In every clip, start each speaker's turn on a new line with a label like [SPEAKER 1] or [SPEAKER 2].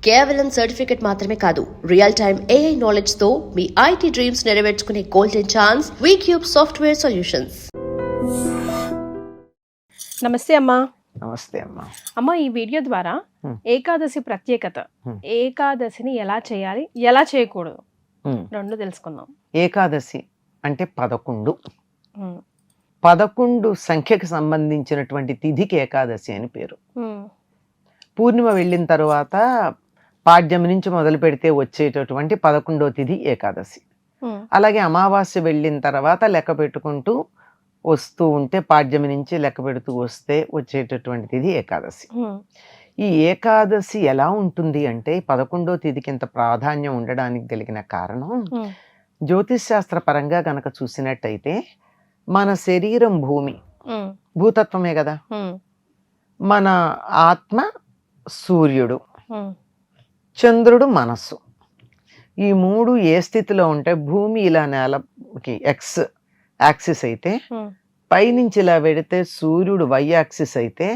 [SPEAKER 1] కేవలం సర్టిఫికెట్ మాత్రమే కాదు, రియల్ టైమ్ AI నాలెడ్జ్ తో మీ IT డ్రీమ్స్ నెరవేర్చుకునే golden chance Vcube software solutions.
[SPEAKER 2] నమస్తే అమ్మా.
[SPEAKER 3] నమస్తే అమ్మా.
[SPEAKER 2] అమ్మ, ఈ వీడియో ద్వారా ఏకాదశి ప్రత్యేకత, ఏకాదశిని ఎలా చేయాలి, ఎలా చేయకూడదు, రెండు తెలుసుకుందాం.
[SPEAKER 3] ఏకాదశి అంటే 11 సంఖ్యకు సంబంధించినటువంటి తిథికి ఏకాదశి అని పేరు. పూర్ణిమ వెళ్ళిన తర్వాత పాడ్యమి నుంచి మొదలు పెడితే వచ్చేటటువంటి 11వ తిథి ఏకాదశి. అలాగే అమావాస్య వెళ్ళిన తర్వాత లెక్క పెట్టుకుంటూ వస్తూ ఉంటే పాడ్యమి నుంచి లెక్క పెడుతూ వస్తే వచ్చేటటువంటి తిథి ఏకాదశి. ఈ ఏకాదశి ఎలా ఉంటుంది అంటే 11వ తిథికి ఇంత ప్రాధాన్యం ఉండడానికి కలిగిన కారణం, జ్యోతిష్ శాస్త్ర పరంగా గనక చూసినట్టయితే మన శరీరం భూమి, భూతత్వమే కదా, మన ఆత్మ సూర్యుడు, చంద్రుడు మనస్సు. ఈ మూడు ఏ స్థితిలో ఉంటే, భూమి ఇలా నేలకి ఎక్స్ యాక్సిస్ అయితే, పైనుంచి ఇలా వెడితే సూర్యుడు వై యాక్సిస్ అయితే,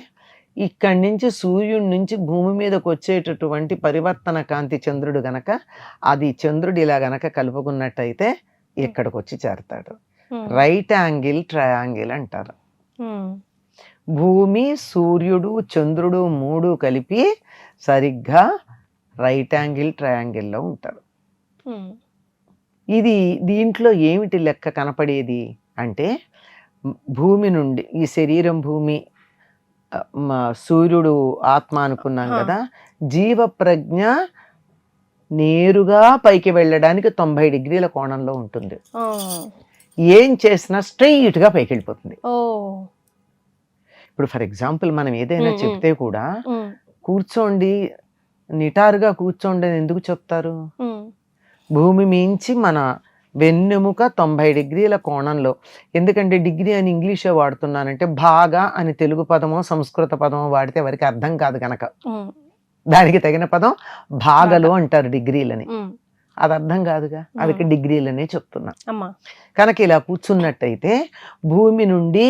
[SPEAKER 3] ఇక్కడి నుంచి సూర్యుడి నుంచి భూమి మీదకి వచ్చేటటువంటి పరివర్తన కాంతి చంద్రుడు గనక, అది చంద్రుడు ఇలా గనక కలుపుకున్నట్టయితే ఇక్కడికి వచ్చి చేరతాడు. రైట్ యాంగిల్ ట్రయాంగిల్ అంటారు. భూమి, సూర్యుడు, చంద్రుడు మూడు కలిపి సరిగ్గా రైట్ యాంగిల్ ట్రయాంగిల్లో ఉంటారు. ఇది దీంట్లో ఏమిటి లెక్క కనపడేది అంటే, భూమి నుండి ఈ శరీరం భూమి, సూర్యుడు ఆత్మ అనుకున్నాం కదా, జీవ ప్రజ్ఞ నేరుగా పైకి వెళ్ళడానికి 90 డిగ్రీల కోణంలో ఉంటుంది. ఏం చేసినా స్ట్రైట్ గా పైకి వెళ్ళిపోతుంది. ఇప్పుడు ఫర్ ఎగ్జాంపుల్ మనం ఏదైనా చెప్తే కూడా కూర్చోండి, నిటారుగా కూర్చోండి అని ఎందుకు చెప్తారు? భూమి మించి మన వెన్నెముక 90 డిగ్రీల కోణంలో. ఎందుకంటే డిగ్రీ అని ఇంగ్లీషే వాడుతున్నానంటే, భాగా అని తెలుగు పదమో సంస్కృత పదమో వాడితే ఎవరికి అర్థం కాదు కనుక దానికి తగిన పదం భాగలు అంటారు డిగ్రీలని. అది అర్థం కాదుగా, ಅದಕ್ಕೆ డిగ్రీలనే చెప్తున్నా. కనుక ఇలా కూర్చున్నట్టయితే భూమి నుండి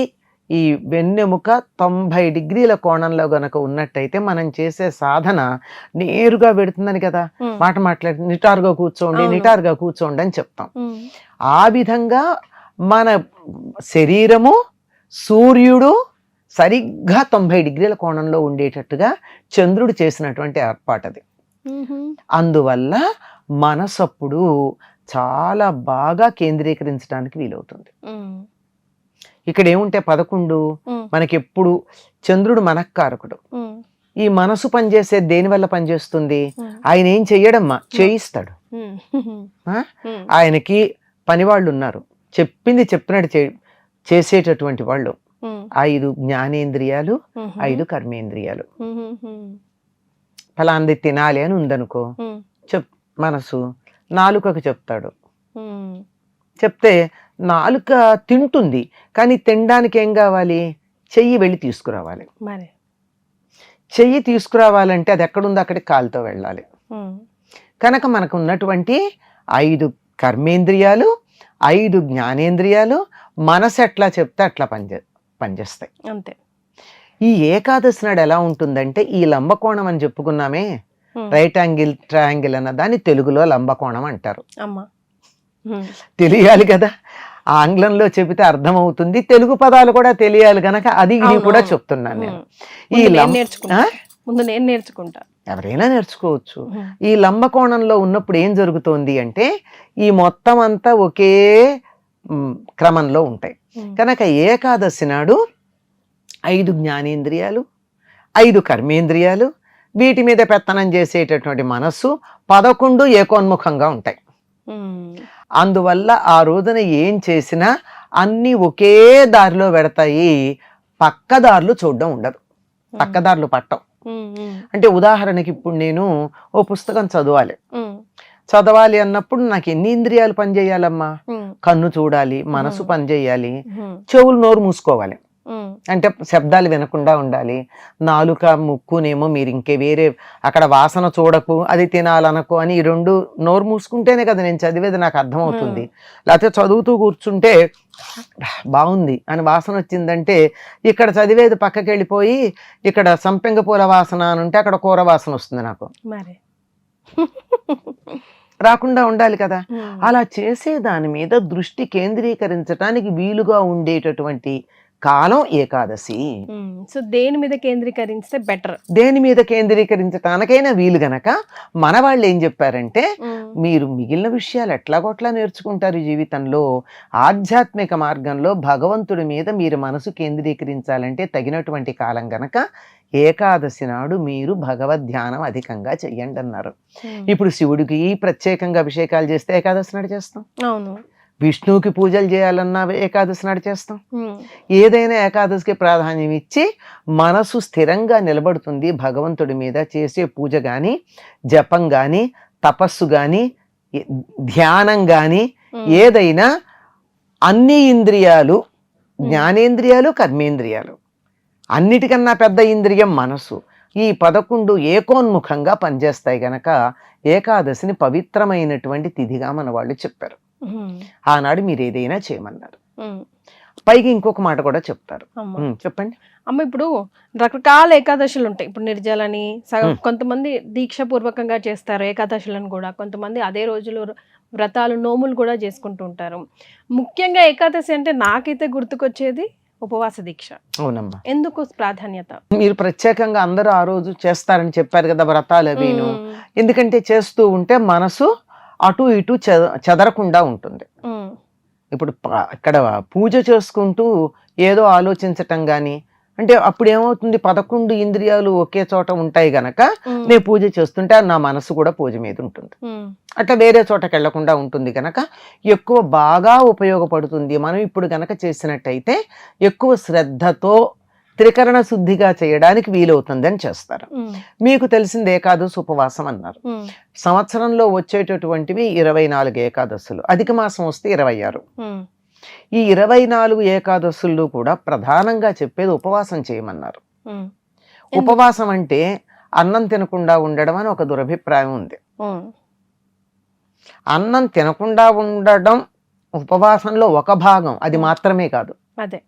[SPEAKER 3] ఈ వెన్నెముక 90 డిగ్రీల కోణంలో గనక ఉన్నట్టయితే మనం చేసే సాధన నేరుగా పెడుతుందని కదా మాట మాట్లాడి, నిటారుగా కూర్చోండి, నిటారుగా కూర్చోండి అని చెప్తాం. ఆ విధంగా మన శరీరము, సూర్యుడు సరిగ్గా 90 డిగ్రీల కోణంలో ఉండేటట్టుగా చంద్రుడు చేసినటువంటి ఏర్పాటు అది. అందువల్ల మనసప్పుడు చాలా బాగా కేంద్రీకరించడానికి వీలవుతుంది. ఇక్కడ ఏముంటే 11 మనకెప్పుడు చంద్రుడు మనఃకారకుడు. ఈ మనసు పనిచేసే దేని వల్ల పనిచేస్తుంది? ఆయన ఏం చెయ్యడమ్మా, చేయిస్తాడు. ఆయనకి పని వాళ్ళు ఉన్నారు, చెప్పింది చెప్పినట్టు చేసేటటువంటి వాళ్ళు. 5 జ్ఞానేంద్రియాలు, 5 కర్మేంద్రియాలు. ఫలాంది తినాలి అని ఉందనుకో, మనసు నాలుకకు చెప్తాడు. చెప్తే నాలుక తింటుంది, కానీ తినడానికి ఏం కావాలి? చెయ్యి వెళ్ళి తీసుకురావాలి. చెయ్యి తీసుకురావాలంటే అది ఎక్కడుందో అక్కడికి కాలుతో వెళ్ళాలి. కనుక మనకు ఉన్నటువంటి 5 కర్మేంద్రియాలు, 5 జ్ఞానేంద్రియాలు, మనసు ఎట్లా చెప్తే అట్లా పనిచేస్తాయి. అంతే. ఈ ఏకాదశి నాడు ఎలా ఉంటుందంటే, ఈ లంబకోణం అని చెప్పుకున్నామే, రైట్ యాంగిల్ ట్రయాంగిల్ అన్న దాన్ని తెలుగులో లంబకోణం అంటారు. తెలియాలి కదా, ఆంగ్లంలో చెబితే అర్థమవుతుంది, తెలుగు పదాలు కూడా తెలియాలి గనక అది ఇది కూడా చెప్తున్నాను నేను.
[SPEAKER 2] నేను నేర్చుకుంటా,
[SPEAKER 3] ఎవరైనా నేర్చుకోవచ్చు. ఈ లంబకోణంలో ఉన్నప్పుడు ఏం జరుగుతోంది అంటే, ఈ మొత్తం అంతా ఒకే క్రమంలో ఉంటాయి. కనుక ఏకాదశి నాడు 5 జ్ఞానేంద్రియాలు, 5 కర్మేంద్రియాలు, వీటి మీద పెత్తనం చేసేటటువంటి మనస్సు 11 ఏకోన్ముఖంగా ఉంటాయి. అందువల్ల ఆ రోజున ఏం చేసినా అన్ని ఒకే దారిలో పెడతాయి, పక్కదారులు చూడడం ఉండదు, పక్కదారులు పట్టం. అంటే ఉదాహరణకి ఇప్పుడు నేను ఓ పుస్తకం చదవాలి అన్నప్పుడు నాకు ఎన్ని ఇంద్రియాలు పనిచేయాలమ్మా? కన్ను చూడాలి, మనసు పనిచేయాలి, చెవులు నోరు మూసుకోవాలి, అంటే శబ్దాలు వినకుండా ఉండాలి. నాలుక ముక్కునేమో మీరు ఇంకే వేరే అక్కడ వాసన చూడకు, అది తినాలనకు అని ఈ 2 నోరు మూసుకుంటేనే కదా నేను చదివేది నాకు అర్థమవుతుంది. లేకపోతే చదువుతూ కూర్చుంటే బాగుంది అని వాసన వచ్చిందంటే ఇక్కడ చదివేది పక్కకి వెళ్ళిపోయి ఇక్కడ సంపెంగ పూల వాసన అని ఉంటే అక్కడ కూర వాసన వస్తుంది నాకు. రాకుండా ఉండాలి కదా. అలా చేసే దాని మీద దృష్టి కేంద్రీకరించడానికి వీలుగా ఉండేటటువంటి కాలం ఏకాదశి.
[SPEAKER 2] సో దేని మీద కేంద్రీకరిస్తే బెటర్?
[SPEAKER 3] దేని మీద కేంద్రీకరించటానికైనా వీలు గనక మన వాళ్ళు ఏం చెప్పారంటే, మీరు మిగిలిన విషయాలు ఎట్లాగోట్లా నేర్చుకుంటారు జీవితంలో, ఆధ్యాత్మిక మార్గంలో భగవంతుడి మీద మీరు మనసు కేంద్రీకరించాలంటే తగినటువంటి కాలం గనక ఏకాదశి నాడు మీరు భగవద్ ధ్యానం అధికంగా చెయ్యండి అన్నారు. ఇప్పుడు శివుడికి ప్రత్యేకంగా అభిషేకాలు చేస్తే ఏకాదశి నాడు చేస్తాం.
[SPEAKER 2] అవును.
[SPEAKER 3] విష్ణువుకి పూజలు చేయాలన్నా ఏకాదశి నాడు చేస్తాం. ఏదైనా ఏకాదశికి ప్రాధాన్యం ఇచ్చి మనసు స్థిరంగా నిలబడుతుంది భగవంతుడి మీద. చేసే పూజ కానీ, జపం కానీ, తపస్సు కానీ, ధ్యానం కానీ, ఏదైనా అన్ని ఇంద్రియాలు, జ్ఞానేంద్రియాలు, కర్మేంద్రియాలు, అన్నిటికన్నా పెద్ద ఇంద్రియం మనసు, ఈ 11 ఏకోన్ముఖంగా పనిచేస్తాయి గనక ఏకాదశిని పవిత్రమైనటువంటి తిథిగా మన వాళ్ళు చెప్పారు. ఆనాడు మీరు ఏదైనా చేయమన్నారు. పైకి ఇంకొక మాట కూడా చెప్తారు. చెప్పండి
[SPEAKER 2] అమ్మ. ఇప్పుడు రకరకాల ఏకాదశులు ఉంటాయి. ఇప్పుడు నిర్జలని కొంతమంది దీక్ష పూర్వకంగా చేస్తారు ఏకాదశులను కూడా. కొంతమంది అదే రోజులు వ్రతాలు, నోములు కూడా చేసుకుంటూ ఉంటారు. ముఖ్యంగా ఏకాదశి అంటే నాకైతే గుర్తుకొచ్చేది ఉపవాస దీక్ష.
[SPEAKER 3] అవునమ్మా.
[SPEAKER 2] ఎందుకు ప్రాధాన్యత?
[SPEAKER 3] మీరు ప్రత్యేకంగా అందరూ ఆ రోజు చేస్తారని చెప్పారు కదా వ్రతాలు అవిను. ఎందుకంటే చేస్తూ ఉంటే మనసు అటు ఇటు చెదరకుండా ఉంటుంది. ఇప్పుడు ఇక్కడ పూజ చేసుకుంటూ ఏదో ఆలోచించటం గాని, అంటే అప్పుడు ఏమవుతుంది, 11 ఇంద్రియాలు ఒకే చోట ఉంటాయి గనక నేను పూజ చేస్తుంటే నా మనసు కూడా పూజ మీద ఉంటుంది. అట్లా వేరే చోటకి వెళ్లకుండా ఉంటుంది గనక ఎక్కువ బాగా ఉపయోగపడుతుంది. మనం ఇప్పుడు గనక చేసినట్టయితే ఎక్కువ శ్రద్ధతో త్రికరణ శుద్ధిగా చేయడానికి వీలవుతుంది అని చేస్తారు. మీకు తెలిసింది ఏకాదశి ఉపవాసం అన్నారు. సంవత్సరంలో వచ్చేటటువంటివి 24 ఏకాదశులు, అధిక మాసం వస్తే 26. ఈ 24 ఏకాదశులు కూడా ప్రధానంగా చెప్పేది ఉపవాసం చేయమన్నారు. ఉపవాసం అంటే అన్నం తినకుండా ఉండడం అని ఒక దురభిప్రాయం ఉంది. అన్నం తినకుండా ఉండడం ఉపవాసంలో ఒక భాగం, అది మాత్రమే కాదు.
[SPEAKER 2] అదే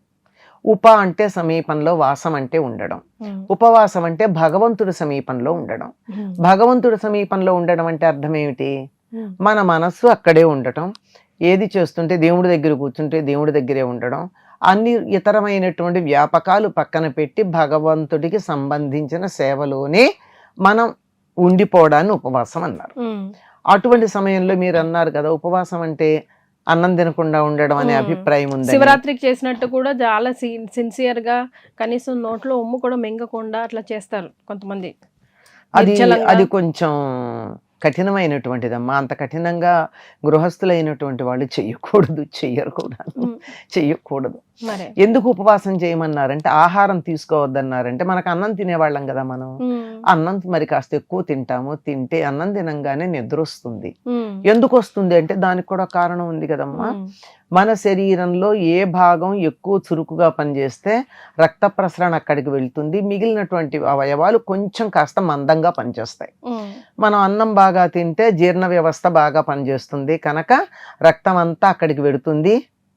[SPEAKER 3] ఉప అంటే సమీపంలో, వాసం అంటే ఉండడం. ఉపవాసం అంటే భగవంతుడి సమీపంలో ఉండడం. భగవంతుడి సమీపంలో ఉండడం అంటే అర్థం ఏమిటి? మన మనస్సు అక్కడే ఉండటం, ఏది చేస్తుంటే దేవుడి దగ్గర కూర్చుంటే దేవుడి దగ్గరే ఉండడం, అన్ని ఇతరమైనటువంటి వ్యాపకాలు పక్కన పెట్టి భగవంతుడికి సంబంధించిన సేవలోనే మనం ఉండిపోవడాన్ని ఉపవాసం అన్నారు. అటువంటి సమయంలో మీరు అన్నారు కదా ఉపవాసం అంటే అన్నం తినకుండా ఉండడం అనే అభిప్రాయం ఉంది.
[SPEAKER 2] శివరాత్రికి చేసినట్టు కూడా చాలా సిన్సియర్ గా కనీసం నోట్లో ఉమ్ము కూడా మింగకుండా అట్లా చేస్తారు కొంతమంది.
[SPEAKER 3] అది కొంచెం కఠినమైనటువంటిదమ్మా. అంత కఠినంగా గృహస్థులైనటువంటి వాళ్ళు చెయ్యకూడదు, చెయ్యకూడదు. ఎందుకు ఉపవాసం చేయమన్నారంటే ఆహారం తీసుకోవద్దన్నారంటే మనకు అన్నం తినేవాళ్ళం కదా మనం. అన్నం మరి కాస్త ఎక్కువ తింటాము, తింటే అన్నం తినంగానే నిద్ర వస్తుంది. ఎందుకు వస్తుంది అంటే దానికి కూడా కారణం ఉంది కదమ్మా. మన శరీరంలో ఏ భాగం ఎక్కువ చురుకుగా పనిచేస్తే రక్త ప్రసరణ అక్కడికి వెళ్తుంది, మిగిలినటువంటి అవయవాలు కొంచెం కాస్త మందంగా పనిచేస్తాయి. మనం అన్నం బాగా తింటే జీర్ణ వ్యవస్థ బాగా పనిచేస్తుంది కనుక రక్తం అంతా అక్కడికి వెడుతుంది,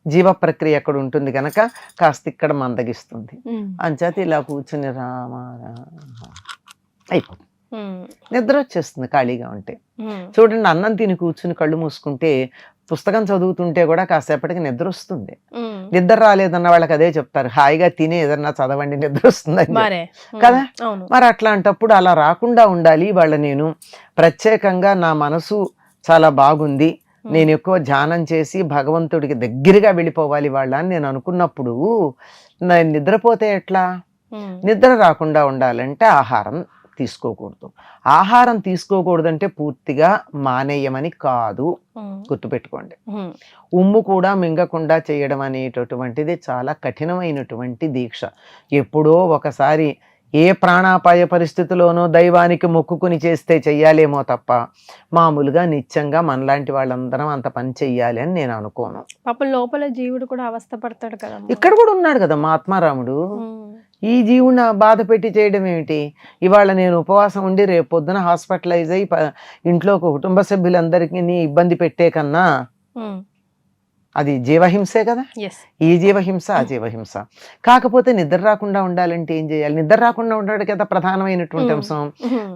[SPEAKER 3] జీవ ప్రక్రియ అక్కడ ఉంటుంది కనుక కాస్త ఇక్కడ మందగిస్తుంది. అంచేత ఇలా కూర్చుని అయిపోతుంది, నిద్ర వచ్చేస్తుంది ఖాళీగా ఉంటే. చూడండి, అన్నం తిని కూర్చుని కళ్ళు మూసుకుంటే పుస్తకం చదువుతుంటే కూడా కాసేపటికి నిద్ర వస్తుంది. నిద్ర రాలేదన్న వాళ్ళకి అదే చెప్తారు, హాయిగా తిని ఏదన్నా చదవండి నిద్ర వస్తుంది కదా. మరి అట్లాంటప్పుడు అలా రాకుండా ఉండాలి. వాళ్ళ నేను ప్రత్యేకంగా నా మనసు చాలా బాగుంది, నేను ఎక్కువ ధ్యానం చేసి భగవంతుడికి దగ్గరగా వెళ్ళిపోవాలి వాళ్ళ అని నేను అనుకున్నప్పుడు నేను నిద్రపోతే ఎట్లా? నిద్ర రాకుండా ఉండాలంటే ఆహారం తీసుకోకూడదు. ఆహారం తీసుకోకూడదంటే పూర్తిగా మానేయమని కాదు, గుర్తుపెట్టుకోండి. ఉమ్ము కూడా మింగకుండా చేయడం అనేటటువంటిది చాలా కఠినమైనటువంటి దీక్ష. ఎప్పుడో ఒకసారి ఏ ప్రాణాపాయ పరిస్థితిలోనో దైవానికి మొక్కుకుని చేస్తే చెయ్యాలేమో తప్ప మామూలుగా నిత్యంగా మనలాంటి వాళ్ళందరం అంత పని చెయ్యాలి అని నేను అనుకోను.
[SPEAKER 2] పాపం లోపల జీవుడు కూడా అవస్థ పడతాడు కదా.
[SPEAKER 3] ఇక్కడ కూడా ఉన్నాడు కదా మా ఆత్మారాముడు. ఈ జీవుని బాధ పెట్టి చేయడం ఏమిటి? ఇవాళ నేను ఉపవాసం ఉండి రేపు పొద్దున హాస్పిటలైజ్ అయ్యి ఇంట్లో కుటుంబ సభ్యులందరికీ ఇబ్బంది పెట్టే కన్నా అది జీవహింసే కదా,
[SPEAKER 2] ఎస్
[SPEAKER 3] ఈ జీవహింస ఆ జీవహింస. కాకపోతే నిద్ర రాకుండా ఉండాలంటే ఏం చేయాలి? నిద్ర రాకుండా ఉండడం కదా ప్రధానమైనటువంటి అంశం.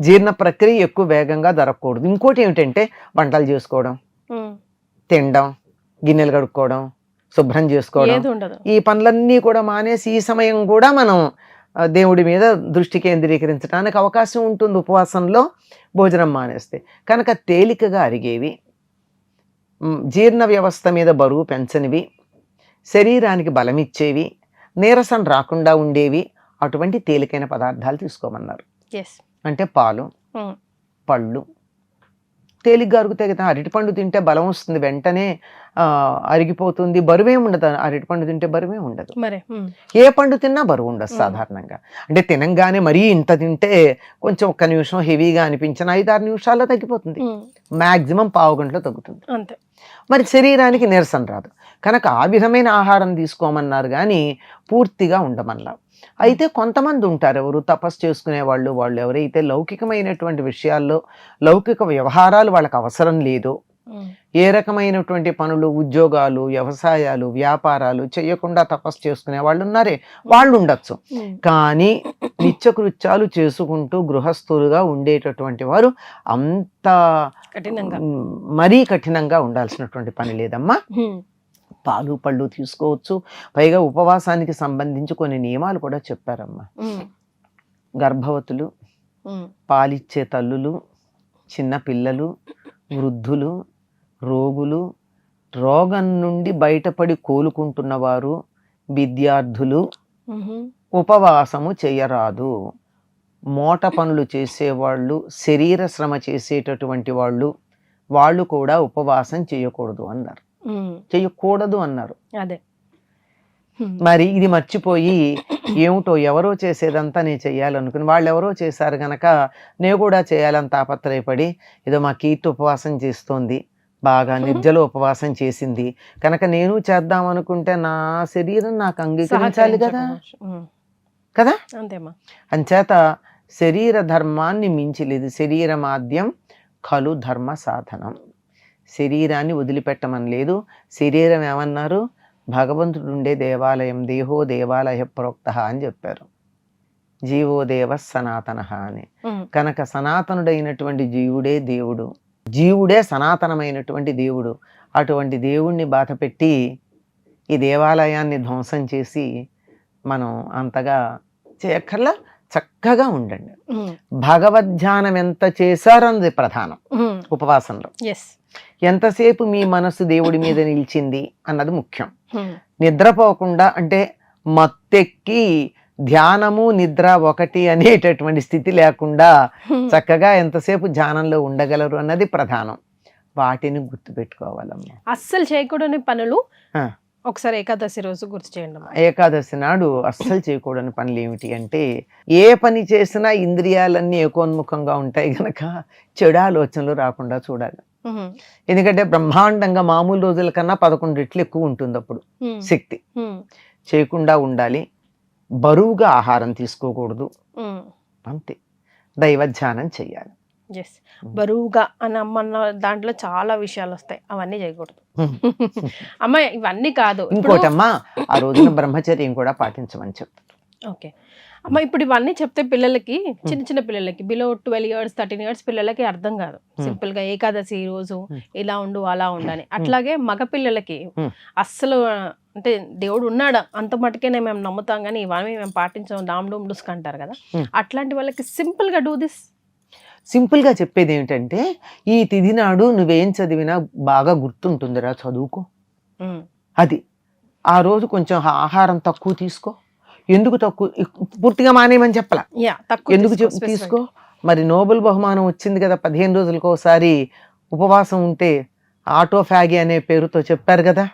[SPEAKER 3] జీర్ణ ప్రక్రియ ఎక్కువ వేగంగా జరగకూడదు. ఇంకోటి ఏమిటంటే వంటలు చేసుకోవడం, తినడం, గిన్నెలు కడుక్కోవడం, శుభ్రం చేసుకోవడం,
[SPEAKER 2] ఏది ఉండదు.
[SPEAKER 3] ఈ పనులన్నీ కూడా మానేసి ఈ సమయం కూడా మనం దేవుడి మీద దృష్టి కేంద్రీకరించడానికి అవకాశం ఉంటుంది ఉపవాసంలో భోజనం మానేస్తే. కనుక తేలికగా అరిగేవి, జీర్ణ వ్యవస్థ మీద బరువు పెంచనివి, శరీరానికి బలమిచ్చేవి, నీరసం రాకుండా ఉండేవి అటువంటి తేలికైన పదార్థాలు తీసుకోమన్నారు.
[SPEAKER 2] ఎస్
[SPEAKER 3] అంటే పాలు, పళ్ళు తేలిగ్గా అరుగుతాయి కదా. అరటిపండు తింటే బలం వస్తుంది, వెంటనే అరిగిపోతుంది, బరువే ఉండదు. అరటిపండు తింటే బరువే ఉండదు.
[SPEAKER 2] మరి
[SPEAKER 3] ఏ పండు తిన్నా బరువు ఉండదు సాధారణంగా. అంటే తినంగానే మరీ ఇంత తింటే కొంచెం 1 నిమిషం హెవీగా అనిపించిన 5-6 నిమిషాల్లో తగ్గిపోతుంది, మాక్సిమం పావు గంటలో తగ్గుతుంది.
[SPEAKER 2] అంతే.
[SPEAKER 3] మరి శరీరానికి నీరసం రాదు. కనుక ఆ విధమైన ఆహారం తీసుకోమన్నారు కానీ పూర్తిగా ఉండమన్నారు. అయితే కొంతమంది ఉంటారు ఎవరు తపస్సు చేసుకునే వాళ్ళు, వాళ్ళు ఎవరైతే లౌకికమైనటువంటి విషయాల్లో, లౌకిక వ్యవహారాలు వాళ్ళకి అవసరం లేదో, ఏ రకమైనటువంటి పనులు, ఉద్యోగాలు, వ్యవసాయాలు, వ్యాపారాలు చేయకుండా తపస్సు చేసుకునే వాళ్ళు ఉన్నారే, వాళ్ళు ఉండొచ్చు. కానీ నిత్యకృత్యాలు చేసుకుంటూ గృహస్థులుగా ఉండేటటువంటి వారు అంత మరీ కఠినంగా ఉండాల్సినటువంటి పని లేదమ్మా. పాలు పళ్ళు తీసుకోవచ్చు. పైగా ఉపవాసానికి సంబంధించి కొన్ని నియమాలు కూడా చెప్పారమ్మా. గర్భవతులు, పాలిచ్చే తల్లులు, చిన్న పిల్లలు, వృద్ధులు, రోగులు, రోగం నుండి బయటపడి కోలుకుంటున్నవారు, విద్యార్థులు ఉపవాసము చేయరాదు. మోట పనులు చేసేవాళ్ళు, శరీర శ్రమ చేసేటటువంటి వాళ్ళు కూడా ఉపవాసం చేయకూడదు అన్నారు. చెయ్యకూడదు అన్నారు.
[SPEAKER 2] అదే
[SPEAKER 3] మరి ఇది మర్చిపోయి ఏమిటో ఎవరో చేసేదంతా నేను చెయ్యాలనుకుని వాళ్ళు ఎవరో చేశారు గనక నేను కూడా చేయాలని తాపత్రయపడి, ఏదో మా కీర్తి ఉపవాసం చేస్తోంది, బాగా నిర్జల ఉపవాసం చేసింది కనుక నేను చేద్దాం అనుకుంటే నా శరీరం నాకు అంగీకరించాలి కదా కదా.
[SPEAKER 2] అంతేమా.
[SPEAKER 3] అంచేత శరీర ధర్మాన్ని మించిలేదు. శరీరమాద్యం ఖలు ధర్మ సాధనం. శరీరాన్ని వదిలిపెట్టమని లేదు. శరీరం ఏమన్నారు? భగవంతుడు ఉండే దేవాలయం, దేహో దేవాలయ ప్రోక్త అని చెప్పారు. జీవో దేవ సనాతన అని. కనుక సనాతనుడైనటువంటి జీవుడే దేవుడు, జీవుడే సనాతనమైనటువంటి దేవుడు. అటువంటి దేవుణ్ణి బాధపెట్టి ఈ దేవాలయాన్ని ధ్వంసం చేసి మనం అంతగా చేయక్కర్లా. చక్కగా ఉండండి. భగవద్ధ్యానం ఎంత చేశారన్నది ప్రధానం ఉపవాసంలో. ఎంతసేపు మీ మనసు దేవుడి మీద నిలిచింది అన్నది ముఖ్యం. నిద్రపోకుండా అంటే మత్తెక్కి ధ్యానము నిద్ర ఒకటి అనేటటువంటి స్థితి లేకుండా చక్కగా ఎంతసేపు ధ్యానంలో ఉండగలరు అన్నది ప్రధానం. వాటిని గుర్తుపెట్టుకోవాలమ్మా.
[SPEAKER 2] అస్సలు చేయకూడని పనులు ఒకసారి ఏకాదశి రోజు గుర్తు చేయండి.
[SPEAKER 3] ఏకాదశి నాడు అస్సలు చేయకూడని పనులు ఏమిటి అంటే, ఏ పని చేసినా ఇంద్రియాలన్నీ ఏకోన్ముఖంగా ఉంటాయి గనక చెడు ఆలోచనలు రాకుండా చూడాలి. ఎందుకంటే బ్రహ్మాండంగా మామూలు రోజుల కన్నా 11 రెట్లు ఎక్కువ ఉంటుంది అప్పుడు శక్తి. చేయకుండా ఉండాలి. బరువుగా ఆహారం తీసుకోకూడదు, అంతే. దైవధ్యానం చెయ్యాలి.
[SPEAKER 2] బరువుగా అని అమ్మన్న దాంట్లో చాలా విషయాలు వస్తాయి, అవన్నీ చేయకూడదు అమ్మ. ఇవన్నీ కాదు.
[SPEAKER 3] ఇంకోటమ్మా, ఆ రోజున బ్రహ్మచర్యం కూడా పాటించమని చెప్తారు.
[SPEAKER 2] ఓకే అమ్మ. ఇప్పుడు ఇవన్నీ చెప్తే పిల్లలకి, చిన్న చిన్న పిల్లలకి, బిలో 12 years 13 years పిల్లలకి అర్థం కాదు. సింపుల్ గా ఏకాదశి రోజు ఇలా ఉండు అలా ఉండని. అట్లాగే మగ పిల్లలకి అస్సలు అంటే దేవుడు ఉన్నాడా అంత మటుకేనే మేము నమ్ముతాం కానీ ఇవన్నీ మేము పాటించాం, డామ్ డూమ్ డుస్క్ అంటారు కదా, అట్లాంటి వాళ్ళకి సింపుల్ గా డూ దిస్.
[SPEAKER 3] సింపుల్గా చెప్పేది ఏమిటంటే, ఈ తిథి నాడు నువ్వేం చదివినా బాగా గుర్తుంటుందిరా, చదువుకో. అది ఆ రోజు కొంచెం ఆహారం తక్కువ తీసుకో. ఎందుకు తక్కువ? పూర్తిగా మానేయమని చెప్పలా, ఎందుకు తీసుకో. మరి నోబెల్ బహుమానం వచ్చింది కదా 15 రోజులకు ఒకసారి ఉపవాసం ఉంటే, ఆటోఫాగి అనే పేరుతో చెప్పారు కదా.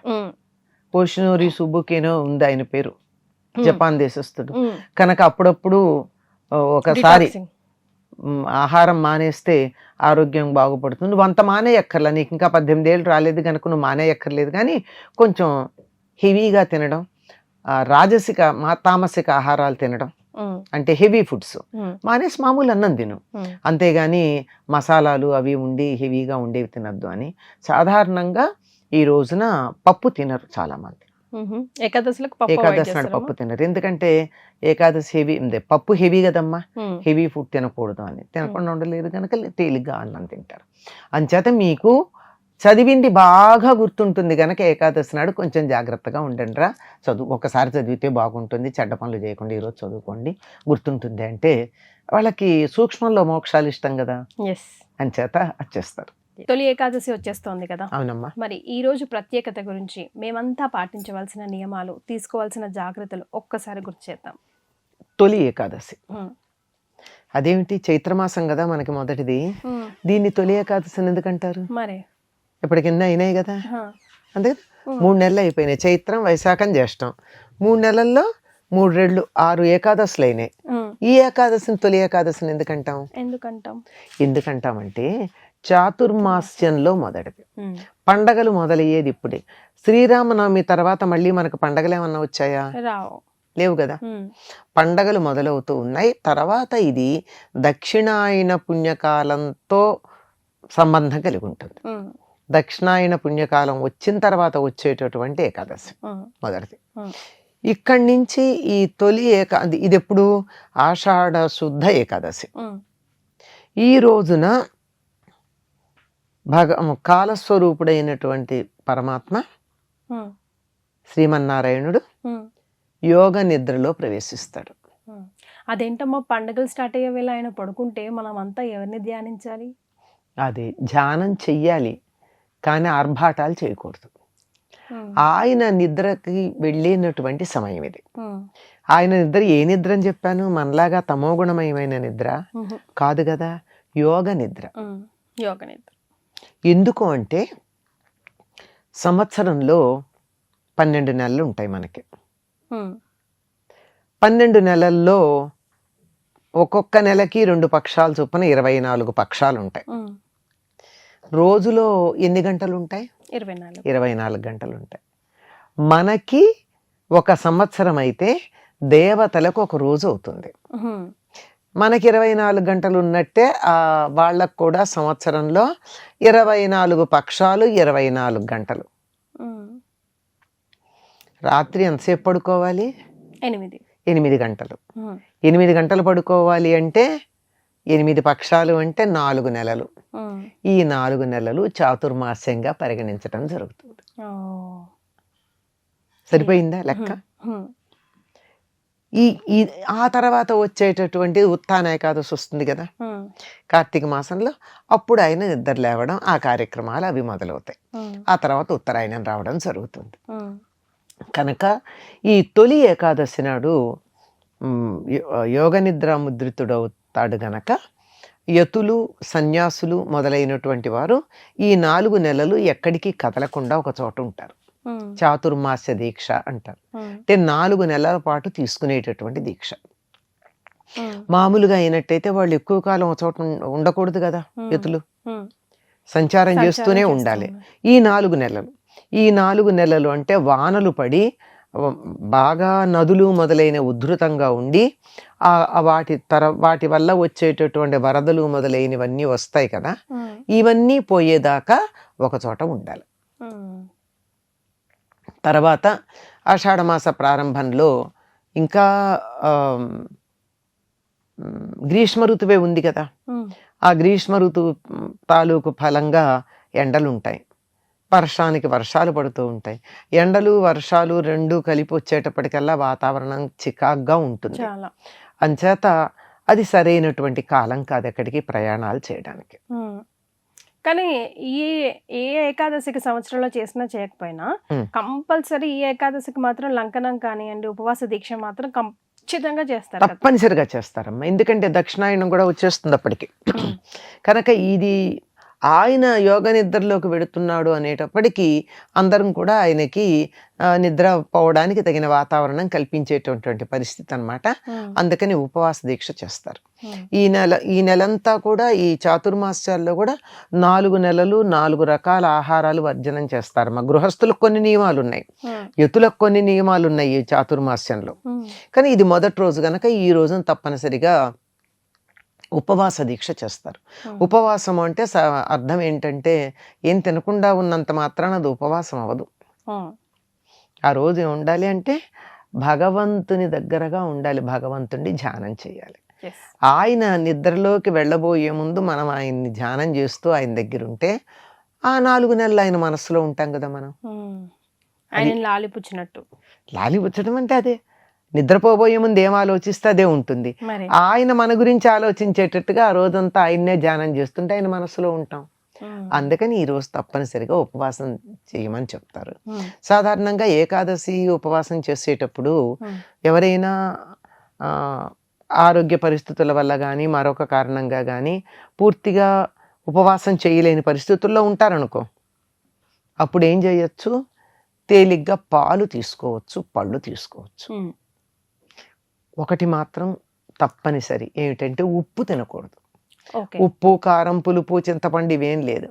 [SPEAKER 3] పోషినోరి సుబుకేనో ఉంది ఆయన పేరు, జపాన్ దేశస్థుడు. కనుక అప్పుడప్పుడు ఒకసారి ఆహారం మానేస్తే ఆరోగ్యం బాగుపడుతుంది. నువ్వు అంత మానేయక్కర్లా, నీకు ఇంకా 18 ఏళ్ళు రాలేదు కనుక నువ్వు మానేయక్కర్లేదు. కానీ కొంచెం హెవీగా తినడం, రాజసిక తామసిక ఆహారాలు తినడం, అంటే హెవీ ఫుడ్స్ మానేసి మామూలు అన్నం తిను. అంతేగాని మసాలాలు అవి ఉండి హెవీగా ఉండేవి తినద్దు అని. సాధారణంగా ఈ రోజున పప్పు తినరు చాలా మంది.
[SPEAKER 2] ఏకాదశిలకు పప్పు avoid
[SPEAKER 3] ఏకాదశి నాడు
[SPEAKER 2] చేస్తారా?
[SPEAKER 3] పప్పు తినరు, ఎందుకంటే ఏకాదశి హెవీ పప్పు హెవీ కదమ్మా,
[SPEAKER 2] ఉమ్,
[SPEAKER 3] హెవీ ఫుడ్ తినకూడదు అని. తినకుండా ఉండలేరు కనుక తేలిగ్గా అన్నం తింటారు. అంచేత మీకు చదివింది బాగా గుర్తుంటుంది కనుక ఏకాదశి నాడు కొంచెం జాగ్రత్తగా ఉండండి రా, ఒకసారి చదివితే బాగుంటుంది, చెడ్డ పనులు చేయకుండా ఈరోజు చదువుకోండి గుర్తుంటుంది అంటే వాళ్ళకి సూక్ష్మంలో మోక్షాలు ఇష్టం కదా,
[SPEAKER 2] yes.
[SPEAKER 3] అంచేత వచ్చేస్తారు.
[SPEAKER 2] తొలి ఏకాదశి వచ్చేస్తోంది కదా,
[SPEAKER 3] అవునమ్మా.
[SPEAKER 2] మరి ఈ రోజు ప్రత్యేకత గురించి, మేమంతా పాటించవలసిన నియమాలు, తీసుకోవాల్సిన జాగ్రత్తలు ఒక్కసారి గుర్తు చేద్దాం.
[SPEAKER 3] తొలి ఏకాదశి
[SPEAKER 2] ఉమ్,
[SPEAKER 3] అదేమిటి, చైత్రమాసం కదా మనకి మొదటిది,
[SPEAKER 2] ఉమ్,
[SPEAKER 3] దీన్ని తొలి ఏకాదశి అని ఎందుకంటారు?
[SPEAKER 2] మరి
[SPEAKER 3] ఇప్పటికిన్న అయినాయి కదా,
[SPEAKER 2] హా,
[SPEAKER 3] అంతే కదా. 3 నెలలు అయిపోయినాయి, చైత్రం వైశాఖం జ్యేష్టం, 3 నెలల్లో 3 రెళ్ళు 6 ఏకాదశులు అయినాయి.
[SPEAKER 2] ఉమ్,
[SPEAKER 3] ఈ ఏకాదశిని తొలి ఏకాదశిని ఎందుకంటాం?
[SPEAKER 2] ఎందుకంటాం?
[SPEAKER 3] ఎందుకంటామంటే చాతుర్మాస్యంలో మొదటిది.
[SPEAKER 2] ఉమ్,
[SPEAKER 3] పండగలు మొదలయ్యేది ఇప్పుడే. శ్రీరామనవమి తర్వాత మళ్ళీ మనకు పండగలు ఏమన్నా వచ్చాయా?
[SPEAKER 2] రావు.
[SPEAKER 3] లేవు కదా.
[SPEAKER 2] ఉమ్,
[SPEAKER 3] పండగలు మొదలవుతూ ఉన్నాయి. తర్వాత ఇది దక్షిణాయన పుణ్యకాలంతో సంబంధం కలిగి ఉంటుంది.
[SPEAKER 2] ఉమ్,
[SPEAKER 3] దక్షిణాయన పుణ్యకాలం వచ్చిన తర్వాత వచ్చేటటువంటి ఏకాదశి
[SPEAKER 2] ఉమ్,
[SPEAKER 3] మొదటిది.
[SPEAKER 2] ఉమ్,
[SPEAKER 3] ఇక్కడి నుంచి ఈ తొలి ఇది ఎప్పుడు? ఆషాఢ శుద్ధ ఏకాదశి.
[SPEAKER 2] ఉమ్,
[SPEAKER 3] ఈ రోజున కాలస్వరూపుడైనటువంటి పరమాత్మ
[SPEAKER 2] ఉమ్,
[SPEAKER 3] శ్రీమన్నారాయణుడు
[SPEAKER 2] ఉమ్,
[SPEAKER 3] యోగ నిద్రలో ప్రవేశిస్తాడు.
[SPEAKER 2] ఉమ్. అదేంటమ్మా, పండుగలు స్టార్ట్ అయ్యే వేళ ఆయన పడుకుంటే మనం అంతా ఎవరిని ధ్యానించాలి?
[SPEAKER 3] అది ధ్యానం చెయ్యాలి, కానీ ఆర్భాటాలు చేయకూడదు.
[SPEAKER 2] ఉమ్,
[SPEAKER 3] ఆయన నిద్రకి వెళ్ళినటువంటి సమయం ఇది.
[SPEAKER 2] ఉమ్,
[SPEAKER 3] ఆయన నిద్ర ఏ నిద్ర అని చెప్పాను? మనలాగా తమోగుణమయమైన నిద్ర
[SPEAKER 2] ఉమ్,
[SPEAKER 3] కాదు కదా, యోగ నిద్ర.
[SPEAKER 2] ఉమ్, యోగ నిద్ర.
[SPEAKER 3] ఎందుకు అంటే సంవత్సరంలో 12 నెలలు ఉంటాయి మనకి.
[SPEAKER 2] ఉమ్,
[SPEAKER 3] 12 నెలల్లో ఒక్కొక్క నెలకి 2 పక్షాలు చొప్పున 24 పక్షాలు ఉంటాయి.
[SPEAKER 2] ఉమ్,
[SPEAKER 3] రోజులో ఎన్ని గంటలు ఉంటాయి?
[SPEAKER 2] 24.
[SPEAKER 3] 24 గంటలు ఉంటాయి. మనకి ఒక సంవత్సరం అయితే దేవతలకు ఒక రోజు అవుతుంది.
[SPEAKER 2] ఉమ్,
[SPEAKER 3] మనకి 24 గంటలు ఉన్నట్టే వాళ్ళకు కూడా సంవత్సరంలో 24 పక్షాలు, 24 గంటలు.
[SPEAKER 2] ఉమ్,
[SPEAKER 3] రాత్రి ఎంతసేపు పడుకోవాలి?
[SPEAKER 2] 8.
[SPEAKER 3] 8 గంటలు.
[SPEAKER 2] ఉమ్,
[SPEAKER 3] 8 గంటలు పడుకోవాలి అంటే 8 పక్షాలు అంటే 4 నెలలు.
[SPEAKER 2] ఉమ్,
[SPEAKER 3] ఈ 4 నెలలు చాతుర్మాస్యంగా పరిగణించడం జరుగుతుంది.
[SPEAKER 2] ఓ,
[SPEAKER 3] సరిపోయిందా లెక్క?
[SPEAKER 2] ఉమ్,
[SPEAKER 3] ఈ ఈ ఆ తర్వాత వచ్చేటటువంటి ఉత్థాన ఏకాదశి వస్తుంది కదా
[SPEAKER 2] ఉమ్,
[SPEAKER 3] కార్తీక మాసంలో, అప్పుడు ఆయన నిద్ర లేవడం, ఆ కార్యక్రమాలు అవి మొదలవుతాయి.
[SPEAKER 2] ఉమ్,
[SPEAKER 3] ఆ తర్వాత ఉత్తరాయణం రావడం జరుగుతుంది.
[SPEAKER 2] ఉమ్,
[SPEAKER 3] కనుక ఈ తొలి ఏకాదశి నాడు యోగ నిద్ర ముద్రితుడవుతాడు గనక యతులు, సన్యాసులు మొదలైనటువంటి వారు ఈ 4 నెలలు ఎక్కడికి కదలకుండా ఒక చోట ఉంటారు.
[SPEAKER 2] ఉమ్,
[SPEAKER 3] చాతుర్మాస్య దీక్ష అంటారు.
[SPEAKER 2] ఉమ్,
[SPEAKER 3] అంటే 4 నెలల పాటు తీసుకునేటటువంటి దీక్ష.
[SPEAKER 2] ఉమ్,
[SPEAKER 3] మామూలుగా అయినట్టయితే వాళ్ళు ఎక్కువ కాలం ఒక చోట ఉండకూడదు కదా. యతులు
[SPEAKER 2] ఉమ్,
[SPEAKER 3] సంచారం చేస్తూనే
[SPEAKER 2] చేస్తూ
[SPEAKER 3] ఉండాలి.
[SPEAKER 2] ఉండాలి.
[SPEAKER 3] ఈ 4 నెలలు, ఈ 4 నెలలు అంటే వానలు పడి బాగా నదులు మొదలైన ఉధృతంగా ఉండి వాటి వల్ల వచ్చేటటువంటి వరదలు మొదలైనవన్నీ వస్తాయి కదా,
[SPEAKER 2] ఉమ్,
[SPEAKER 3] ఇవన్నీ పోయేదాకా ఒక చోట ఉండాలి.
[SPEAKER 2] ఉమ్,
[SPEAKER 3] తర్వాత ఆషాఢమాస ప్రారంభంలో ఇంకా గ్రీష్మ ఋతువే ఉంది కదా,
[SPEAKER 2] ఉమ్,
[SPEAKER 3] ఆ గ్రీష్మ ఋతువు తాలూకు ఫలంగా ఎండలు ఉంటాయి, వర్షానికి వర్షాలు పడుతూ ఉంటాయి. ఎండలు వర్షాలు రెండూ కలిపి వచ్చేటప్పటికల్లా వాతావరణం చికాగ్గా ఉంటుంది.
[SPEAKER 2] చాలా.
[SPEAKER 3] అంచేత అది సరైనటువంటి కాలం కాదు ఎక్కడికి ప్రయాణాలు చేయడానికి.
[SPEAKER 2] ఉమ్. కానీ ఏ ఏకాదశికి సంవత్సరంలో చేసినా చేయకపోయినా
[SPEAKER 3] ఉమ్.
[SPEAKER 2] కంపల్సరీ ఈ ఏకాదశికి మాత్రం లంకనం కానివ్వండి, ఉపవాస దీక్ష మాత్రం ఖచ్చితంగా చేస్తారు కదా.
[SPEAKER 3] తప్పనిసరిగా చేస్తారమ్మా, ఎందుకంటే దక్షిణాయనం కూడా వచ్చేస్తుంది అప్పటికి. కనుక ఇది ఆయన యోగ నిద్రలోకి వెడుతున్నాడు అనేటప్పటికీ అందరం కూడా ఆయనకి నిద్ర పోవడానికి తగిన వాతావరణం కల్పించేటటువంటి పరిస్థితి అన్నమాట.
[SPEAKER 2] ఉమ్,
[SPEAKER 3] అందుకని ఉపవాస దీక్ష చేస్తారు.
[SPEAKER 2] ఉమ్,
[SPEAKER 3] ఈ నెలంతా కూడా ఈ చాతుర్మాస్యాల్లో కూడా 4 నెలలు 4 రకాల ఆహారాలు వర్జనం చేస్తారు. మా గృహస్థులకు కొన్ని నియమాలు ఉన్నాయి,
[SPEAKER 2] ఉమ్,
[SPEAKER 3] యతులకు కొన్ని నియమాలు ఉన్నాయి ఈ చాతుర్మాస్యంలో.
[SPEAKER 2] ఉమ్,
[SPEAKER 3] కానీ ఇది మొదటి రోజు కనుక ఈ రోజున తప్పనిసరిగా ఉపవాస దీక్ష చేస్తారు. ఉపవాసం అంటే అర్థం ఏంటంటే ఏం తినకుండా ఉన్నంత మాత్రాన అది ఉపవాసం అవ్వదు. ఆ రోజు ఉండాలి అంటే భగవంతుని దగ్గరగా ఉండాలి, భగవంతుడిని ధ్యానం చేయాలి. ఆయన నిద్రలోకి వెళ్ళబోయే ముందు మనం ఆయన్ని ధ్యానం చేస్తూ ఆయన దగ్గర ఉంటే ఆ 4 నెలలు ఆయన మనసులో ఉంటాం కదా మనం.
[SPEAKER 2] ఆయన లాలిపుచ్చినట్టు.
[SPEAKER 3] లాలిపుచ్చడం అంటే అదే, నిద్రపోబోయే ముందు ఏం ఆలోచిస్తే అదే ఉంటుంది. ఆయన మన గురించి ఆలోచించేటట్టుగా ఆ రోజంతా ఆయన్నే ధ్యానం చేస్తుంటే ఆయన మనసులో ఉంటాం. అందుకని ఈ రోజు తప్పనిసరిగా ఉపవాసం చేయమని చెప్తారు. సాధారణంగా ఏకాదశి ఉపవాసం చేసేటప్పుడు ఎవరైనా ఆరోగ్య పరిస్థితుల వల్ల కానీ మరొక కారణంగా కానీ పూర్తిగా ఉపవాసం చేయలేని పరిస్థితుల్లో ఉంటారనుకో, అప్పుడు ఏం చేయొచ్చు, తేలిగ్గా పాలు తీసుకోవచ్చు, పళ్ళు తీసుకోవచ్చు. ఒకటి మాత్రం తప్పనిసరి ఏమిటంటే ఉప్పు తినకూడదు. ఉప్పు, కారం, పులుపు, చింతపండు ఇవేం లేదు.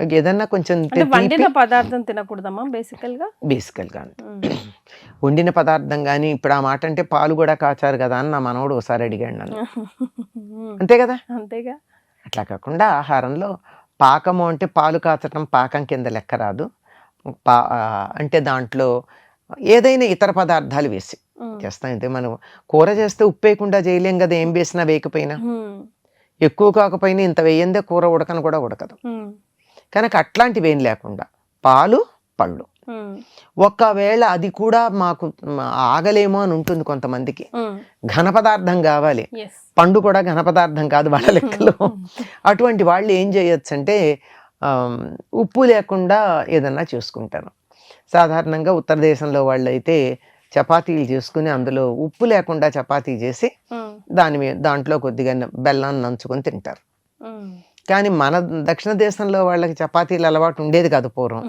[SPEAKER 3] ఏదన్నా కొంచెం
[SPEAKER 2] వండిన పదార్థం తినకూడదమ్మా బేసికల్గా
[SPEAKER 3] వండిన పదార్థం కానీ. ఇప్పుడు ఆ మాట అంటే పాలు కూడా కాచారు కదా అని నా మనవడు ఒకసారి అడిగాడు నన్ను. అంతే కదా,
[SPEAKER 2] అంతేగా.
[SPEAKER 3] అట్లా కాకుండా ఆహారంలో పాకము అంటే పాలు కాచటం పాకం కింద లెక్క రాదు. అంటే దాంట్లో ఏదైనా ఇతర పదార్థాలు వేసి చేస్తాం. అయితే మనం కూర చేస్తే ఉప్పు వేయకుండా చేయలేం కదా, ఏం వేసినా వేయకపోయినా. ఎక్కువ కాకపోయినా ఇంత వేయందే కూర ఉడకను కూడా ఉడకదు. కనుక అట్లాంటివి ఏం లేకుండా పాలు, పళ్ళు. ఒకవేళ అది కూడా మాకు ఆగలేమో అని ఉంటుంది కొంతమందికి, ఘన పదార్థం కావాలి. పండు కూడా ఘన పదార్థం కాదు వాళ్ళ లెక్కలో. అటువంటి వాళ్ళు ఏం చేయొచ్చు అంటే ఉప్పు లేకుండా ఏదన్నా చేసుకుంటారు. సాధారణంగా ఉత్తర దేశంలో వాళ్ళు అయితే చపాతీలు చేసుకుని అందులో ఉప్పు లేకుండా చపాతీ చేసి దాంట్లో కొద్దిగా బెల్లాన్ని నంచుకొని తింటారు. కానీ మన దక్షిణ దేశంలో వాళ్ళకి చపాతీలు అలవాటు ఉండేది కాదు పూర్వం.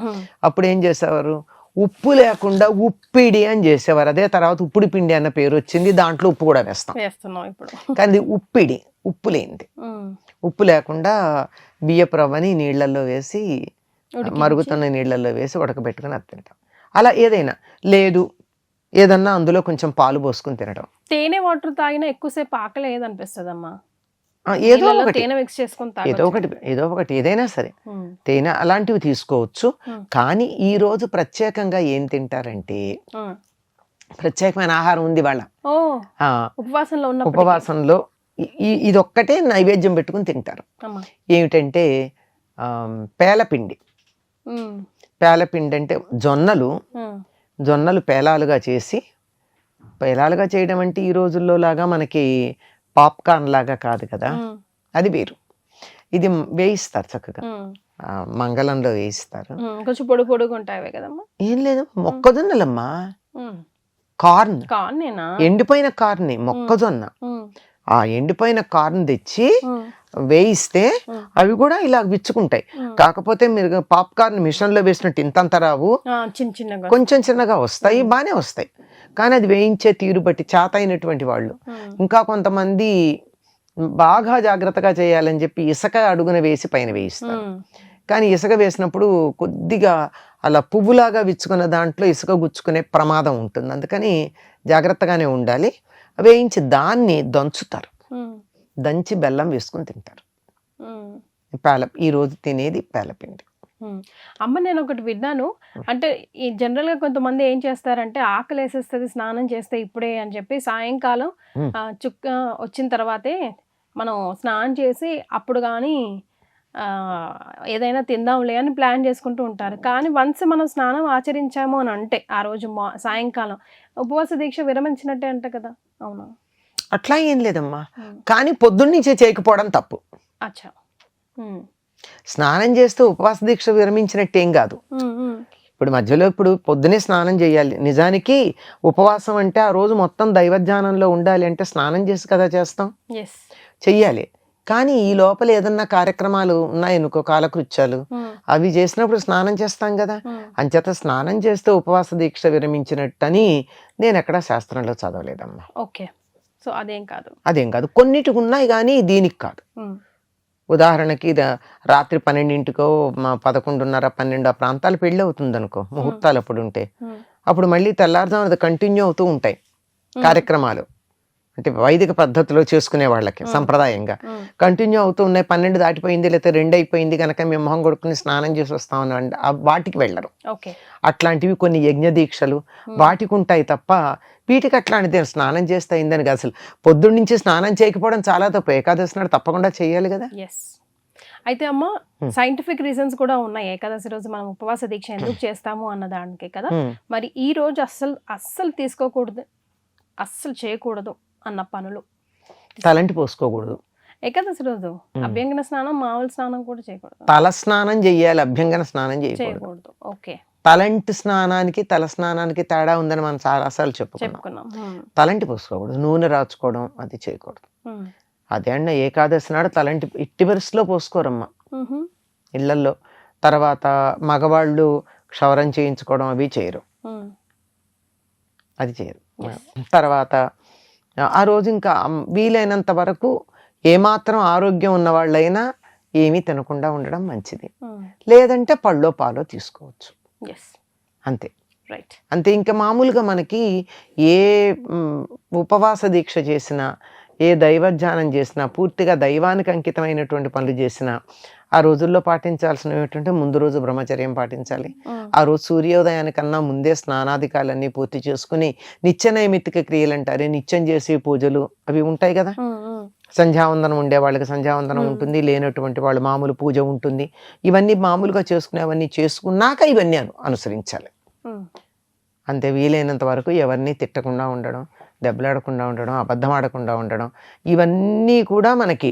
[SPEAKER 3] అప్పుడు ఏం చేసేవారు, ఉప్పు లేకుండా ఉప్పిడి అని చేసేవారు. అదే తర్వాత ఉప్పుడు పిండి అన్న పేరు వచ్చింది, దాంట్లో ఉప్పు కూడా వేస్తాం. కానీ ఉప్పిడి, ఉప్పు లేనిది. ఉప్పు లేకుండా బియ్యపు రవ్వని నీళ్ళల్లో వేసి, మరుగుతున్న నీళ్ళల్లో వేసి ఉడకబెట్టుకుని అది తింటాం. అలా ఏదైనా లేదు, ఏదన్నా అందులో కొంచెం పాలు పోసుకుని తినడం.
[SPEAKER 2] తేనె వాటర్ తాగినా ఎక్కువసేపు ఆకలి ఏదనిపిస్తుందమ్మా?
[SPEAKER 3] ఏదో ఒకటి ఏదైనా సరే తేనె అలాంటివి తీసుకోవచ్చు. కానీ ఈ రోజు ప్రత్యేకంగా ఏం తింటారంటే ప్రత్యేకమైన ఆహారం ఉంది వాళ్ళ ఉపవాసంలో. ఇదొక్కటే నైవేద్యం పెట్టుకుని తింటారు. ఏమిటంటే పేలపిండి. పేలపిండి అంటే జొన్నలు పేలాలుగా చేసి, పేలాలుగా చేయడం అంటే ఈ రోజుల్లో లాగా మనకి పాప్కార్న్ లాగా కాదు కదా, అది వేరు. ఇది వేయిస్తారు చక్కగా, మంగళంలో వేయిస్తారు.
[SPEAKER 2] కొంచెం పొడి పొడుగు ఉంటాయి కదమ్మా.
[SPEAKER 3] ఏం లేదు, మొక్కజొన్నలమ్మా, కార్న్, ఎండిపోయిన కార్న్, మొక్కజొన్న. ఆ ఎండిపోయిన కార్న్ తెచ్చి వేయిస్తే అవి కూడా ఇలా విచ్చుకుంటాయి. కాకపోతే మీరు పాప్కార్న్ మిషన్ లో వేసినట్టు ఇంతంత రావు, కొంచెం చిన్నగా వస్తాయి, బానే వస్తాయి. కానీ అది వేయించే తీరు బట్టి చేత అయినటువంటి వాళ్ళు, ఇంకా కొంతమంది బాగా జాగ్రత్తగా చేయాలని చెప్పి ఇసుక అడుగున వేసి పైన వేయిస్తారు. కానీ ఇసుక వేసినప్పుడు కొద్దిగా అలా పువ్వులాగా విచ్చుకున్న దాంట్లో ఇసుక గుచ్చుకునే ప్రమాదం ఉంటుంది. అందుకని జాగ్రత్తగానే ఉండాలి. వేయించి దాన్ని దంచుతారు, దంచి బెల్లం వేసుకుని తింటారు. ఈ రోజు తినేది పేలపిండి.
[SPEAKER 2] అమ్మ, నేను ఒకటి విన్నాను, అంటే ఈ జనరల్గా కొంతమంది ఏం చేస్తారంటే ఆకలి వేసేస్తుంది స్నానం చేస్తే ఇప్పుడే అని చెప్పి సాయంకాలం చుక్క వచ్చిన తర్వాతే మనం స్నానం చేసి అప్పుడు కానీ ఏదైనా తిందాంలే అని ప్లాన్ చేసుకుంటూ ఉంటారు. కానీ వన్స్ మనం స్నానం ఆచరించాము అని అంటే ఆ రోజు సాయంకాలం ఉపవాస దీక్ష విరమించినట్టే అంట కదా, అవునా?
[SPEAKER 3] అట్లా ఏం లేదమ్మా, కానీ పొద్దున్నుంచే చేయకపోవడం తప్పు.
[SPEAKER 2] అచ్చా,
[SPEAKER 3] స్నానం చేస్తూ ఉపవాస దీక్ష విరమించినట్టేం కాదు. ఇప్పుడు పొద్దునే స్నానం చేయాలి. నిజానికి ఉపవాసం అంటే ఆ రోజు మొత్తం దైవధ్యానంలో ఉండాలి అంటే స్నానం చేసి కదా చేస్తాం, చెయ్యాలి. కానీ ఈ లోపల ఏదన్నా కార్యక్రమాలు ఉన్నాయనుకో, కాలకృత్యాలు, అవి చేసినప్పుడు స్నానం చేస్తాం కదా. అంచేత స్నానం చేస్తే ఉపవాస దీక్ష విరమించినట్టని నేను ఎక్కడా శాస్త్రంలో చదవలేదమ్మా.
[SPEAKER 2] ఓకే, సో అదేం
[SPEAKER 3] కాదు. కొన్నిటికి ఉన్నాయి కానీ దీనికి కాదు. ఉదాహరణకి రాత్రి 12కో 11:30, 12 ప్రాంతాలు పెళ్లి అవుతుంది అనుకో, ముహూర్తాలు అప్పుడు ఉంటే, అప్పుడు మళ్ళీ తెల్లారుజామున కంటిన్యూ అవుతూ ఉంటాయి కార్యక్రమాలు. అంటే వైదిక పద్ధతిలో చేసుకునే వాళ్ళకి సంప్రదాయంగా కంటిన్యూ అవుతూ ఉన్నాయి. 12 దాటిపోయింది లేకపోతే 2 అయిపోయింది కనుక మేము మొహం కొడుకుని స్నానం చేసి వస్తామని వాటికి వెళ్ళరు.
[SPEAKER 2] ఓకే.
[SPEAKER 3] అట్లాంటివి కొన్ని యజ్ఞ దీక్షలు వాటికి ఉంటాయి తప్ప వీటికి అట్లాంటిది స్నానం చేస్తే అయిందని కాదు. అసలు పొద్దున్న నుంచి స్నానం చేయకపోవడం చాలా తప్పు. ఏకాదశి నాడు తప్పకుండా చేయాలి కదా.
[SPEAKER 2] ఎస్. అయితే అమ్మ సైంటిఫిక్ రీజన్స్ కూడా ఉన్నాయి ఏకాదశి రోజు మనం ఉపవాస దీక్ష ఎందుకు చేస్తాము అన్న దానికి కదా. మరి ఈ రోజు అస్సలు తీసుకోకూడదు, అస్సలు చేయకూడదు అన్న పనులు.
[SPEAKER 3] తలంటి పోసుకోకూడదు
[SPEAKER 2] ఏకాదశి రోజు. అభ్యంగన స్నానం, మామూలు స్నానం కూడా చేయకూడదు.
[SPEAKER 3] తల స్నానం చెయ్యాలి, అభ్యంగన స్నానం చేయకూడదు.
[SPEAKER 2] ఓకే.
[SPEAKER 3] తలంటి స్నానానికి తల స్నానానికి తేడా ఉందని మనం చాలాసార్లు చెప్పుకున్నాం. తలంటి పోసుకోకూడదు, నూనె రాచుకోవడం అది చేయకూడదు. అదే అండి ఏకాదశి నాడు తలంటి ఇట్టి వరుసలో పోసుకోరమ్మా ఇళ్లల్లో. తర్వాత మగవాళ్ళు క్షవరం చేయించుకోవడం అవి చేయరు, అది చేయరు. తర్వాత ఆ రోజు ఇంకా వీలైనంత వరకు ఏమాత్రం ఆరోగ్యం ఉన్న వాళ్ళైనా ఏమీ తినకుండా ఉండడం మంచిది. లేదంటే పళ్ళో పాలో తీసుకోవచ్చు, అంతే.
[SPEAKER 2] రైట్.
[SPEAKER 3] అంతే. ఇంకా మామూలుగా మనకి ఏ ఉపవాస దీక్ష చేసినా, ఏ దైవధ్యానం చేసినా, పూర్తిగా దైవానికి అంకితమైనటువంటి పనులు చేసినా ఆ రోజుల్లో పాటించాల్సినవి ఏంటంటే ముందు రోజు బ్రహ్మచర్యం పాటించాలి. ఆ రోజు సూర్యోదయానికన్నా ముందే స్నానాధికాలన్నీ పూర్తి చేసుకుని నిత్య నైమిత్తిక క్రియలు అంటారే, నిత్యం చేసే పూజలు అవి ఉంటాయి కదా. సంధ్యావందనం ఉండే వాళ్ళకి సంధ్యావందనం ఉంటుంది, లేనటువంటి వాళ్ళు మామూలు పూజ ఉంటుంది. ఇవన్నీ మామూలుగా చేసుకునేవన్నీ చేసుకున్నాక ఇవన్నీ అనుసరించాలి. అంతే. వీలైనంత వరకు ఎవరిని తిట్టకుండా ఉండడం, దెబ్బలాడకుండా ఉండడం, అబద్ధం ఆడకుండా ఉండడం, ఇవన్నీ కూడా మనకి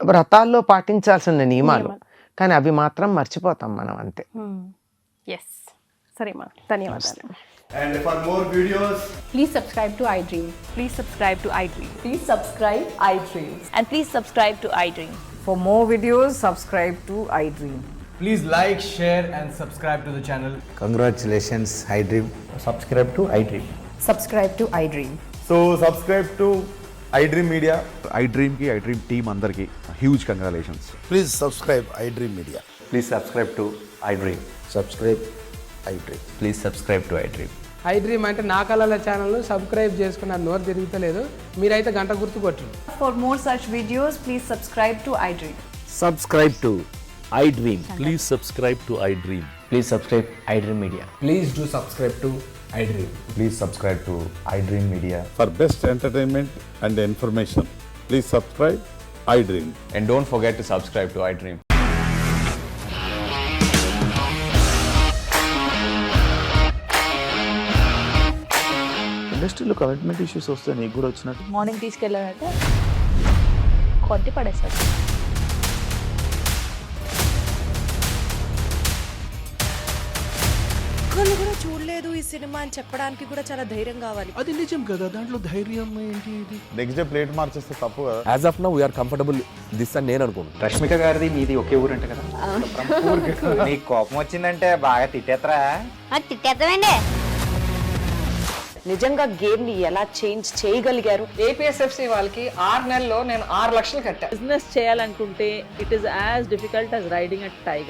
[SPEAKER 3] వ్రతాల్లో పాటించాల్సిన నియమాలు. కానీ అవి మాత్రం మర్చిపోతాం మనం, అంతే.
[SPEAKER 2] ఎస్. సరే మా ధన్యవాదాలు.
[SPEAKER 4] And for more videos,
[SPEAKER 5] Please subscribe to iDream.
[SPEAKER 6] Please subscribe to iDream.
[SPEAKER 5] Please subscribe iDream.
[SPEAKER 6] And please subscribe to iDream.
[SPEAKER 7] For more videos, subscribe to iDream.
[SPEAKER 4] please like, share and subscribe to the channel.
[SPEAKER 8] Congratulations, iDream.
[SPEAKER 4] Subscribe to iDream.
[SPEAKER 5] Subscribe to iDream.
[SPEAKER 4] So subscribe to iDream Media.
[SPEAKER 9] iDream ki iDream team అందరికి huge congratulations.
[SPEAKER 8] Please subscribe iDream Media.
[SPEAKER 10] Please subscribe to iDream.
[SPEAKER 8] Subscribe iDream.
[SPEAKER 10] Please subscribe to iDream.
[SPEAKER 11] iDream అంటే నా కళల ఛానల్ను subscribe చేసుకున్నారు, నోరు తిరుగుతలేదు. మీరైతే గంట గుర్తు కొట్టండి.
[SPEAKER 5] For more such videos, please subscribe to iDream.
[SPEAKER 10] Subscribe to iDream.
[SPEAKER 12] Please subscribe to iDream.
[SPEAKER 10] Please subscribe iDream Media.
[SPEAKER 4] Please do subscribe to iDream.
[SPEAKER 10] Please subscribe to iDream Media.
[SPEAKER 9] For best entertainment and information, please subscribe iDream.
[SPEAKER 10] And don't forget to subscribe to iDream.
[SPEAKER 12] ఇండస్ట్రీలో commitment issues వస్తే నీకు కూడా వచ్చినట్టు
[SPEAKER 6] morning తీసుకెళ్ళారంటే కొట్టి పడేస్తారు.
[SPEAKER 13] ఒక్కళ్ళు కూడా చూడలేదు ఈ సినిమా అని చెప్పడానికి కూడా చాలా ధైర్యం కావాలి.
[SPEAKER 12] అది నిజం కదా, దాంట్లో ధైర్యం ఏంటి? ఇది
[SPEAKER 9] నెక్స్ట్ డే ప్లేట్ మార్చేస్తే తప్పు కదా.
[SPEAKER 12] As of now we are comfortable this అని నేను అనుకుంటున్నాను.
[SPEAKER 10] రష్మిక గారిది మీది ఒకే ఊరంట కదా. నీకు కోపం వచ్చిందంటే బాగా తిట్టేత్తరా?
[SPEAKER 6] తిట్టేద్దామండి.
[SPEAKER 13] నిజంగా గేమ్ ని ఎలా చేంజ్ చేయగలిగారు?
[SPEAKER 7] ఏపీఎస్ఎఫ్సి వాళ్ళకి 6 నెలల్లో నేను 6 లక్షలు కట్టా.
[SPEAKER 6] బిజినెస్ చేయాలనుకుంటే it is as difficult as riding a tiger.